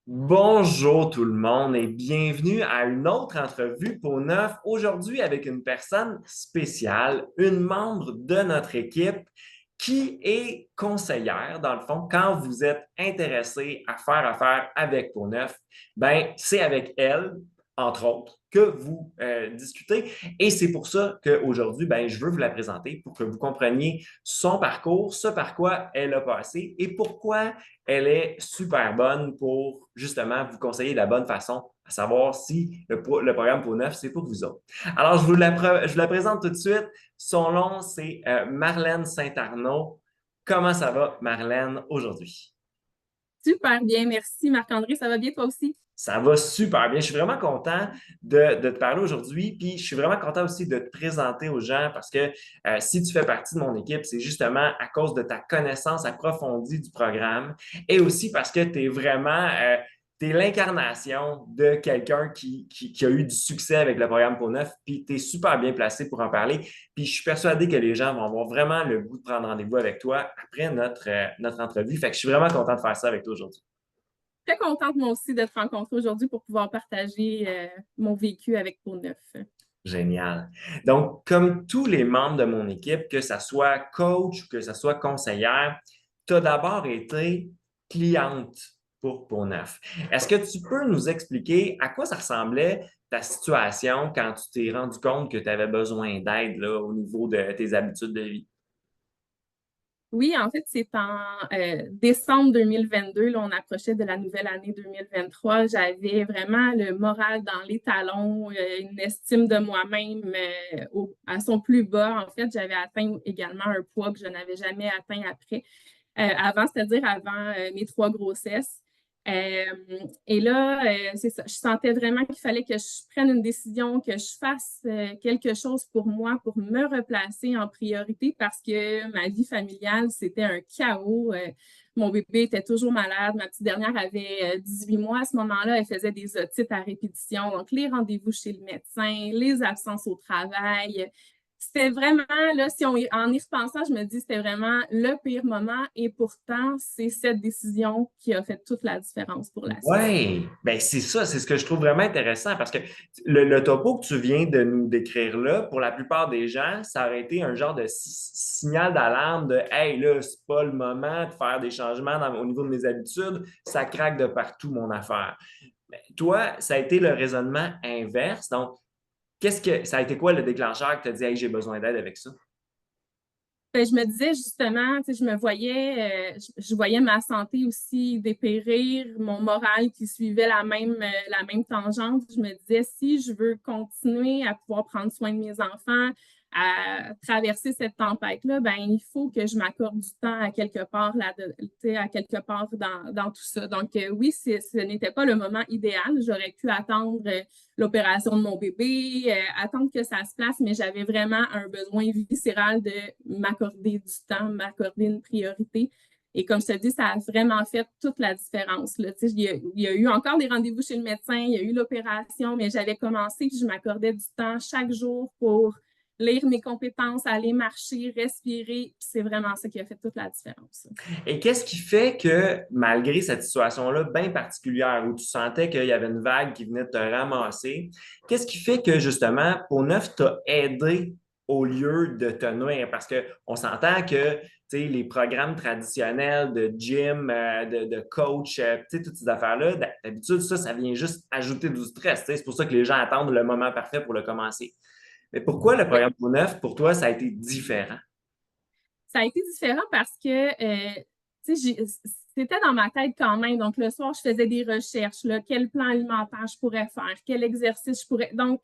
Bonjour tout le monde et bienvenue à une autre entrevue pour Neuf. Aujourd'hui avec une personne spéciale, une membre de notre équipe qui est conseillère dans le fond. Quand vous êtes intéressé à faire affaire avec Pour Neuf, ben c'est avec elle, entre autres, que vous discutez. Et c'est pour ça qu'aujourd'hui, ben, je veux vous la présenter pour que vous compreniez son parcours, ce par quoi elle a passé et pourquoi elle est super bonne pour justement vous conseiller de la bonne façon, à savoir si le programme pour neuf, c'est pour vous autres. Alors, je vous la présente tout de suite. Son nom, c'est Marlène Saint-Arnaud. Comment ça va, Marlène, aujourd'hui? Super bien, merci Marc-André, ça va bien toi aussi? Ça va super bien. Je suis vraiment content de te parler aujourd'hui. Puis je suis vraiment content aussi de te présenter aux gens parce que si tu fais partie de mon équipe, c'est justement à cause de ta connaissance approfondie du programme et aussi parce que tu es vraiment t'es l'incarnation de quelqu'un qui a eu du succès avec le programme Pour Neuf, puis tu es super bien placé pour en parler. Puis je suis persuadé que les gens vont avoir vraiment le goût de prendre rendez-vous avec toi après notre entrevue. Fait que je suis vraiment content de faire ça avec toi aujourd'hui. Très contente moi aussi de te rencontrer aujourd'hui pour pouvoir partager mon vécu avec Peau Neuf. Génial. Donc, comme tous les membres de mon équipe, que ce soit coach ou que ce soit conseillère, tu as d'abord été cliente pour Neuf. Est-ce que tu peux nous expliquer à quoi ça ressemblait ta situation quand tu t'es rendu compte que tu avais besoin d'aide là, au niveau de tes habitudes de vie? Oui, en fait, c'est en décembre 2022, là, on approchait de la nouvelle année 2023. J'avais vraiment le moral dans les talons, une estime de moi-même à son plus bas. En fait, j'avais atteint également un poids que je n'avais jamais atteint avant, c'est-à-dire avant mes trois grossesses. Euh, et là, c'est ça, je sentais vraiment qu'il fallait que je prenne une décision, que je fasse quelque chose pour moi, pour me replacer en priorité parce que ma vie familiale, c'était un chaos. Mon bébé était toujours malade. Ma petite dernière avait 18 mois à ce moment-là. Elle faisait des otites à répétition. Donc, les rendez-vous chez le médecin, les absences au travail. C'était vraiment, là, si on, en y repensant, je me dis, c'était vraiment le pire moment et pourtant, c'est cette décision qui a fait toute la différence pour la suite. Oui, ben c'est ça, c'est ce que je trouve vraiment intéressant parce que le topo que tu viens de nous décrire là, pour la plupart des gens, ça aurait été un genre de signal d'alarme de Hey, là, c'est pas le moment de faire des changements au niveau de mes habitudes, ça craque de partout mon affaire. Mais toi, ça a été le raisonnement inverse. Donc, ça a été quoi le déclencheur qui t'a dit Hey, j'ai besoin d'aide avec ça? Ben, je me disais justement, tu sais, je voyais ma santé aussi dépérir, mon moral qui suivait la même tangente. Je me disais, si je veux continuer à pouvoir prendre soin de mes enfants, à traverser cette tempête-là, ben, il faut que je m'accorde du temps à quelque part là, tu sais, à quelque part dans tout ça. Donc, oui, ce n'était pas le moment idéal. J'aurais pu attendre l'opération de mon bébé, attendre que ça se place, mais j'avais vraiment un besoin viscéral de m'accorder du temps, m'accorder une priorité. Et comme je te dis, ça a vraiment fait toute la différence. Là. Il y a eu encore des rendez-vous chez le médecin, il y a eu l'opération, mais j'avais commencé, puis je m'accordais du temps chaque jour pour lire mes compétences, aller marcher, respirer. C'est vraiment ça qui a fait toute la différence. Et qu'est-ce qui fait que, malgré cette situation-là bien particulière où tu sentais qu'il y avait une vague qui venait de te ramasser, qu'est-ce qui fait que, justement, Peau Neuf t'a aidé au lieu de te nuire? Parce qu'on s'entend que, tu sais, les programmes traditionnels de gym, de coach, tu sais, toutes ces affaires-là, d'habitude, ça vient juste ajouter du stress. Tu sais. C'est pour ça que les gens attendent le moment parfait pour le commencer. Mais pourquoi le Oui, programme Peau Neuf, pour toi, ça a été différent? ça a été différent parce que tu sais, c'était dans ma tête quand même. Donc, le soir, je faisais des recherches. Là, quel plan alimentaire je pourrais faire, quel exercice je pourrais. Donc,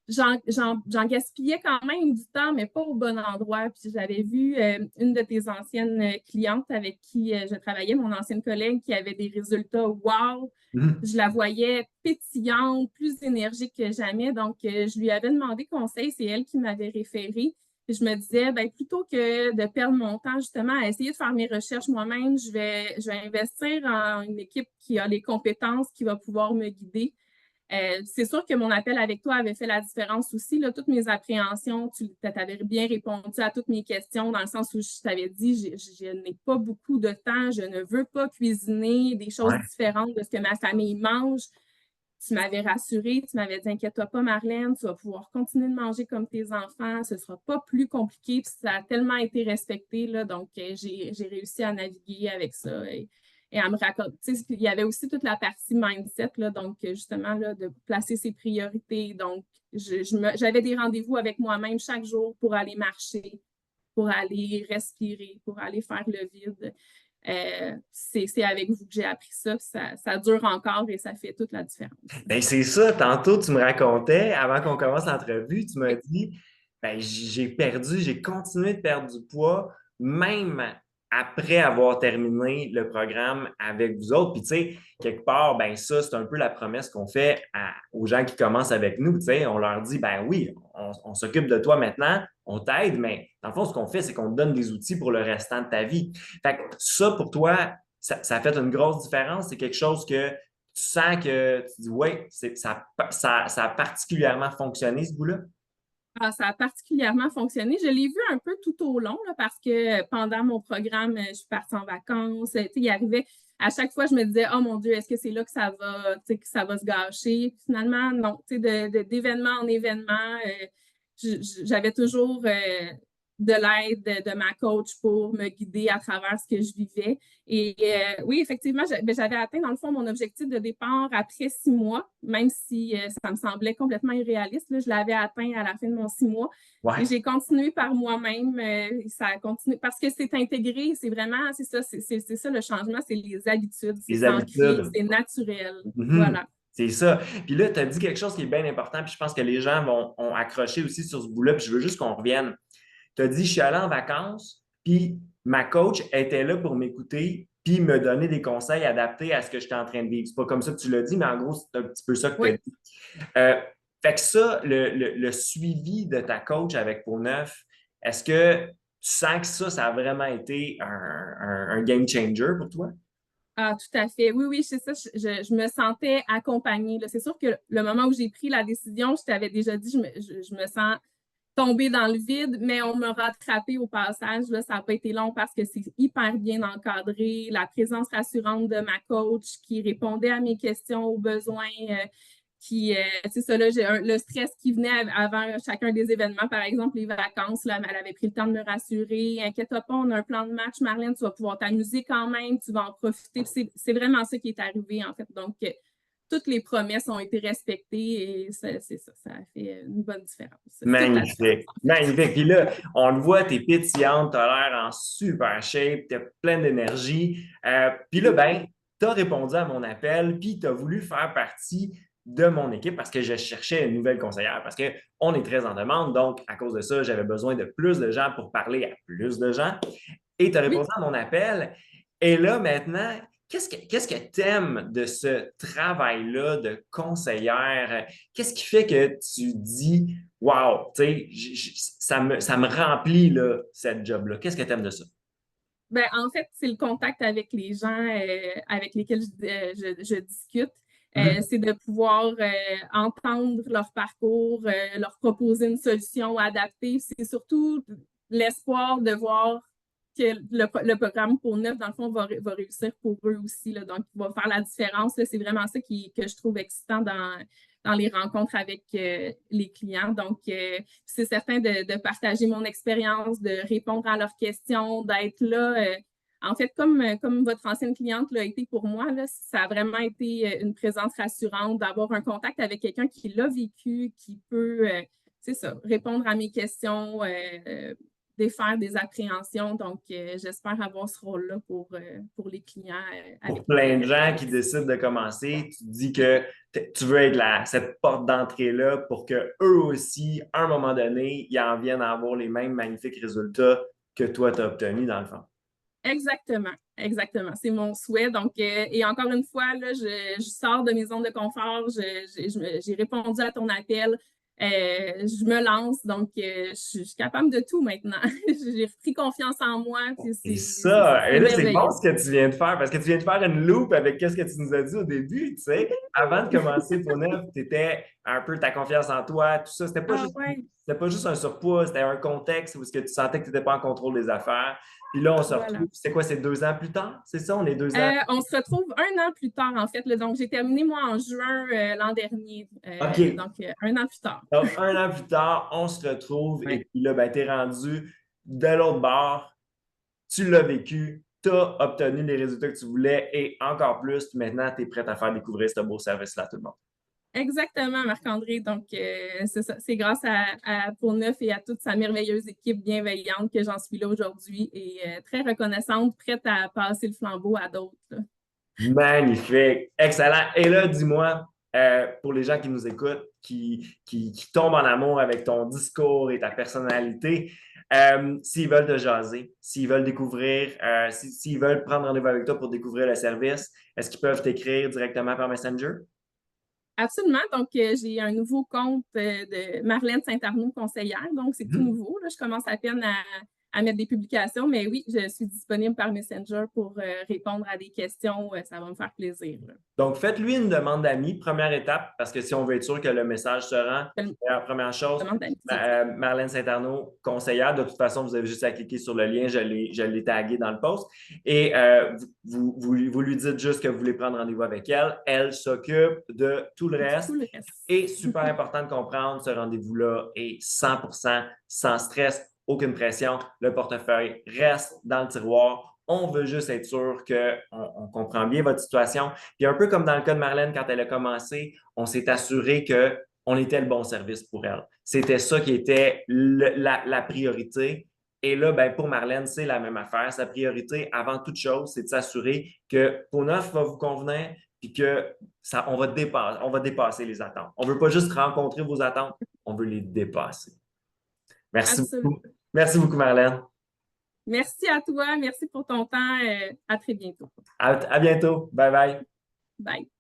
j'en gaspillais quand même du temps, mais pas au bon endroit. Puis, j'avais vu une de tes anciennes clientes avec qui je travaillais, mon ancienne collègue, qui avait des résultats wow. Je la voyais pétillante, plus énergique que jamais. Donc, je lui avais demandé conseil. C'est elle qui m'avait référé. Puis je me disais, ben, plutôt que de perdre mon temps justement à essayer de faire mes recherches moi-même, je vais investir en une équipe qui a les compétences, qui va pouvoir me guider. C'est sûr que mon appel avec toi avait fait la différence aussi. Là, toutes mes appréhensions, tu avais bien répondu à toutes mes questions dans le sens où je t'avais dit, je n'ai pas beaucoup de temps, je ne veux pas cuisiner des choses Ouais. différentes de ce que ma famille mange. Tu m'avais rassurée, tu m'avais dit, inquiète-toi pas, Marlène, tu vas pouvoir continuer de manger comme tes enfants, ce ne sera pas plus compliqué, puis ça a tellement été respecté, là, donc j'ai réussi à naviguer avec ça et à me raconter. Il y avait aussi toute la partie mindset, là, donc justement, là, de placer ses priorités. Donc, j'avais des rendez-vous avec moi-même chaque jour pour aller marcher, pour aller respirer, pour aller faire le vide. C'est avec vous que j'ai appris ça, ça dure encore et ça fait toute la différence. Ben, c'est ça, tantôt tu me racontais, avant qu'on commence l'entrevue, tu m'as dit, ben, j'ai continué de perdre du poids, même après avoir terminé le programme avec vous autres. Puis, tu sais, quelque part, ben, ça, c'est un peu la promesse qu'on fait aux gens qui commencent avec nous. Tu sais, on leur dit, ben oui, on s'occupe de toi maintenant, on t'aide, mais dans le fond, ce qu'on fait, c'est qu'on te donne des outils pour le restant de ta vie. Fait que ça, pour toi, ça a fait une grosse différence. C'est quelque chose que tu sens que tu dis, oui, ça a particulièrement fonctionné, ce bout-là? Ah, ça a particulièrement fonctionné. Je l'ai vu un peu tout au long là, parce que pendant mon programme, je suis partie en vacances. Il arrivait, à chaque fois, je me disais, oh mon Dieu, est-ce que c'est là que ça va se gâcher? Puis finalement, non. D'événement en événement, j'avais toujours de l'aide de ma coach pour me guider à travers ce que je vivais. Et oui, effectivement, j'avais atteint, dans le fond, mon objectif de départ après 6 mois, même si ça me semblait complètement irréaliste. Là, je l'avais atteint à la fin de mon 6 mois. Et Ouais, j'ai continué par moi-même. Ça a continué parce que c'est intégré, c'est vraiment, c'est ça, c'est ça le changement, c'est les habitudes, c'est les ancré, habitudes. c'est naturel. Mhm. Voilà. C'est ça. Puis là, tu as dit quelque chose qui est bien important, puis je pense que les gens ont accroché aussi sur ce bout-là, puis je veux juste qu'on revienne. Tu as dit, je suis allé en vacances, puis ma coach était là pour m'écouter, puis me donner des conseils adaptés à ce que j'étais en train de vivre. C'est pas comme ça que tu l'as dit, mais en gros, c'est un petit peu ça que tu as Oui. dit. Euh, Fait que ça, le suivi de ta coach avec Peau Neuf, est-ce que tu sens que ça a vraiment été un game changer pour toi? Ah, tout à fait. Oui, oui, c'est ça. Je me sentais accompagnée. C'est sûr que le moment où j'ai pris la décision, je t'avais déjà dit, je me sens tombée dans le vide, mais on m'a rattrapée au passage. Là, ça n'a pas été long parce que c'est hyper bien encadré. La présence rassurante de ma coach qui répondait à mes questions, aux besoins, c'est ça, là, le stress qui venait avant chacun des événements, par exemple les vacances, là, elle avait pris le temps de me rassurer. Inquiète-toi pas, on a un plan de match, Marlène, tu vas pouvoir t'amuser quand même, tu vas en profiter. C'est vraiment ça qui est arrivé, en fait. Donc, toutes les promesses ont été respectées et c'est ça, ça a fait une bonne différence. C'est toute la différence, Magnifique, en fait. magnifique. Puis là, on le voit, t'es pétillante, t'as l'air en super shape, t'es plein d'énergie. Puis là, ben, t'as répondu à mon appel, puis t'as voulu faire partie de mon équipe parce que je cherchais une nouvelle conseillère, parce qu'on est très en demande. Donc, à cause de ça, j'avais besoin de plus de gens pour parler à plus de gens. Et tu as Oui. répondu à mon appel. Et là, maintenant, qu'est-ce que tu aimes de ce travail-là de conseillère? Qu'est-ce qui fait que tu dis, wow, tu sais, ça me remplit, là, cette job-là? Qu'est-ce que tu aimes de ça? Ben, en fait, c'est le contact avec les gens avec lesquels je discute. Mhm. C'est de pouvoir entendre leur parcours, leur proposer une solution adaptée. C'est surtout l'espoir de voir que le programme pour neuf, dans le fond, va réussir pour eux aussi. Là. Donc, il va faire la différence. C'est vraiment ça que je trouve excitant dans les rencontres avec les clients. Donc, c'est certain de partager mon expérience, de répondre à leurs questions, d'être là. En fait, comme votre ancienne cliente l'a été pour moi, là, ça a vraiment été une présence rassurante d'avoir un contact avec quelqu'un qui l'a vécu, qui peut, c'est ça, répondre à mes questions, défaire des appréhensions. Donc, j'espère avoir ce rôle-là pour les clients Pour avec plein de lesquels gens je qui discute. décident de commencer, tu te dis que tu veux être cette porte d'entrée-là pour que eux aussi, à un moment donné, ils en viennent à avoir les mêmes magnifiques résultats que toi, tu as obtenus dans le fond. Exactement, exactement. C'est mon souhait. Donc, et encore une fois, là, je sors de mes zones de confort. J'ai répondu à ton appel. Je me lance, donc je suis capable de tout maintenant. J'ai repris confiance en moi, puis Et ça, et c'est là, c'est bon merveilleux. ce que tu viens de faire, parce que tu viens de faire une loupe avec ce que tu nous as dit au début, tu sais. Avant de commencer Peau Neuf, tu étais un peu ta confiance en toi, tout ça. Ah ouais, C'était pas juste un surpoids, c'était un contexte où ce que tu sentais que tu n'étais pas en contrôle des affaires. Puis là, on se voilà. retrouve, c'est quoi, c'est 2 ans plus tard? C'est ça, on est 2 ans? On se retrouve un an plus tard, en fait. Là. Donc, j'ai terminé, moi, en juin l'an dernier. OK. Donc, un an plus tard. Donc, 1 an plus tard, on se retrouve et Ouais. puis là, ben, tu es rendu de l'autre bord, tu l'as vécu, tu as obtenu les résultats que tu voulais et encore plus, puis maintenant, tu es prête à faire découvrir ce beau service-là à tout le monde. Exactement, Marc-André. Donc, c'est ça. C'est grâce à Neuf et à toute sa merveilleuse équipe bienveillante que j'en suis là aujourd'hui et très reconnaissante, prête à passer le flambeau à d'autres. Là. Magnifique, excellent. Et là, dis-moi, pour les gens qui nous écoutent, qui tombent en amour avec ton discours et ta personnalité, s'ils veulent te jaser, s'ils veulent découvrir, s'ils veulent prendre rendez-vous avec toi pour découvrir le service, est-ce qu'ils peuvent t'écrire directement par Messenger? Absolument. Donc, j'ai un nouveau compte de Marlène Saint-Arnaud, conseillère. Donc, c'est tout Mhm. nouveau. Là. Je commence à peine à mettre des publications, mais oui, je suis disponible par Messenger pour répondre à des questions. Ça va me faire plaisir. Là. Donc, faites-lui une demande d'amis, première étape, parce que si on veut être sûr que le message se rend, Je me la première chose, demande d'amitié. Marlène Saint-Arnaud, conseillère, de toute façon, vous avez juste à cliquer sur le lien, je l'ai tagué dans le post, et vous lui dites juste que vous voulez prendre rendez-vous avec elle, elle s'occupe de tout le Tout reste, le reste. et super important de comprendre, ce rendez-vous-là est 100% sans stress, aucune pression, le portefeuille reste dans le tiroir. On veut juste être sûr qu'on comprend bien votre situation. Puis un peu comme dans le cas de Marlène, quand elle a commencé, on s'est assuré qu'on était le bon service pour elle. C'était ça qui était la priorité. Et là, ben, pour Marlène, c'est la même affaire. Sa priorité, avant toute chose, c'est de s'assurer que Peau Neuf va vous convenir puis on va dépasser les attentes. On ne veut pas juste rencontrer vos attentes, on veut les dépasser. Merci beaucoup. Absolument. Merci beaucoup, Marlène. Merci à toi. Merci pour ton temps. À très bientôt. À bientôt. Bye bye. Bye.